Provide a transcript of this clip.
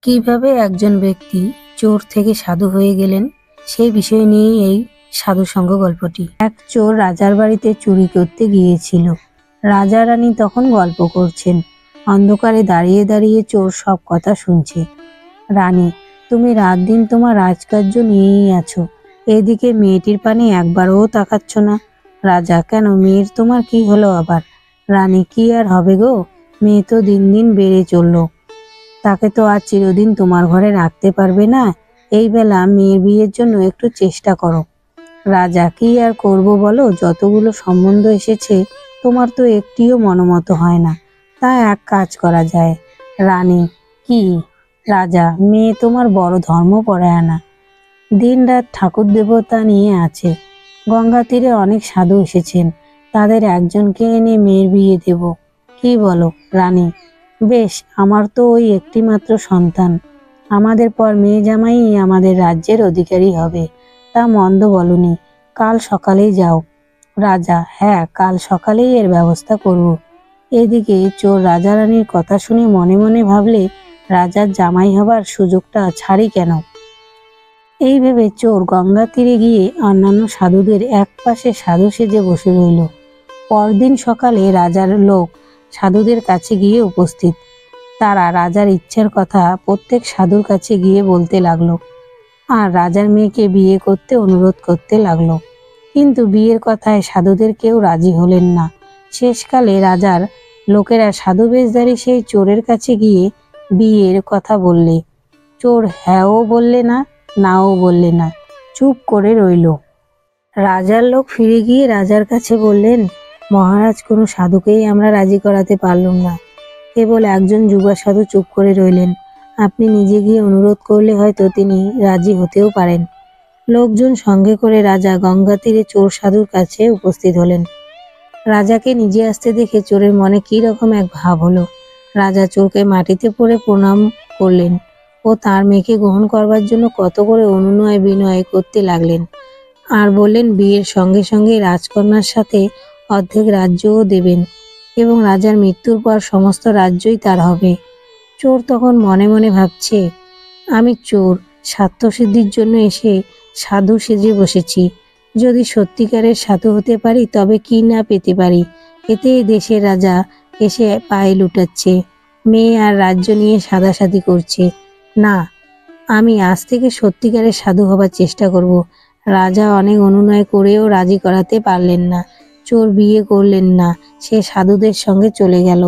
কিভাবে একজন ব্যক্তি চোর থেকে সাধু হয়ে গেলেন সেই বিষয় নিয়েই এই সাধু সঙ্গ গল্পটি। এক চোর রাজার বাড়িতে চুরি করতে গিয়েছিল। রাজা রানী তখন গল্প করছেন। অন্ধকারে দাঁড়িয়ে দাঁড়িয়ে চোর সব কথা শুনছে। রানী, তুমি রাত দিন তোমার রাজকার্য নিয়েই আছো, এদিকে মেয়েটির পানে একবারও তাকাচ্ছ না। রাজা, কেন, মেয়ের তোমার কি হলো আবার? রানী, কি আর হবে গো, মেয়ে তো দিন দিন বেড়ে চললো, তাকে তো আর চিরদিন তোমার ঘরে রাখতে পারবে না। এই বেলা মেয়ের বিয়ের জন্য একটু চেষ্টা করো। রাজা, কি আর করব বলো, যতগুলো সম্বন্ধ এসেছে তোমার তো একটিও মনোমত হয় না। তা এক কাজ করা যায়। রানী, কি? রাজা, মেয়ে তোমার বড় ধর্মপরায়ণা, দিন রাত ঠাকুর দেবতা নিয়ে আছে। গঙ্গা তীরে অনেক সাধু এসেছেন, তাদের একজনকে এনে মেয়ের বিয়ে দেব, কি বলো? রানী, বেশ, আমার তো ওই একটি মাত্র সন্তান, আমাদের পর মেয়ে জামাই আমাদের রাজ্যের অধিকারী হবে, তা মন্দ বলনি। কাল সকালেই যাও। রাজা, হ্যাঁ, কাল সকালেই এর ব্যবস্থা করব। এদিকে চোর রাজা রানীর কথা শুনে মনে মনে ভাবলে, রাজার জামাই হবার সুযোগটা ছাড়ি কেন। এই ভেবে চোর গঙ্গা তীরে গিয়ে অন্যান্য সাধুদের এক পাশে সাধু সেজে বসে রইল। পরদিন সকালে রাজার লোক সাধুদের কাছে গিয়ে উপস্থিত। তারা রাজার ইচ্ছার কথা প্রত্যেক সাধুর কাছে গিয়ে বলতে লাগলো, আর রাজার মেয়েকে বিয়ে করতে অনুরোধ করতে লাগলো। কিন্তু বিয়ের কথায় সাধুদের কেউ রাজি হলেন না। শেষকালে রাজার লোকেরা সাধু বেশধারী সেই চোরের কাছে গিয়ে বিয়ের কথা বললে। চোর হ্যাঁও বললে না, নাও বললে না, চুপ করে রইল। রাজার লোক ফিরে গিয়ে রাজার কাছে বললেন, মহারাজ, কোনো সাধুকেই আমরা রাজি করাতে পারলাম না, কেবল একজন যুবা সাধু চুপ করে রইলেন। আপনি নিজে গিয়ে অনুরোধ করলে হয়তো তিনি রাজি হতেও পারেন। লোকজন সঙ্গে করে রাজা গঙ্গা তীরে চোর সাধুর কাছে উপস্থিত হলেন। রাজাকে নিজে আসতে দেখে চোরের মনে কি রকম এক ভাব হলো। রাজা চোরকে মাটিতে পড়ে প্রণাম করলেন ও তার মেয়েকে গ্রহণ করবার জন্য কত করে অনুনয় বিনয় করতে লাগলেন, আর বললেন বিয়ের সঙ্গে সঙ্গে রাজকন্যার সাথে অর্ধেক রাজ্যও দেবেন এবং রাজার মৃত্যুর পর সমস্ত রাজ্যই তার হবে। চোর তখন মনে মনে ভাবছে, আমি চোর, স্বার্থসিদ্ধির জন্য এসে সাধু সেজে বসেছি। যদি সত্যিকারের সাধু হতে পারি তবে কি না পেতে পারি। এতে দেশের রাজা এসে পায়ে লুটাচ্ছে, মেয়ে আর রাজ্য নিয়ে সাদাসাদি করছে। না, আমি আজ থেকে সত্যিকারের সাধু হবার চেষ্টা করব। রাজা অনেক অনুনয় করেও রাজি করাতে পারলেন না। চোর বিয়ে করলেন না, সে সাধুদের সঙ্গে চলে গেল।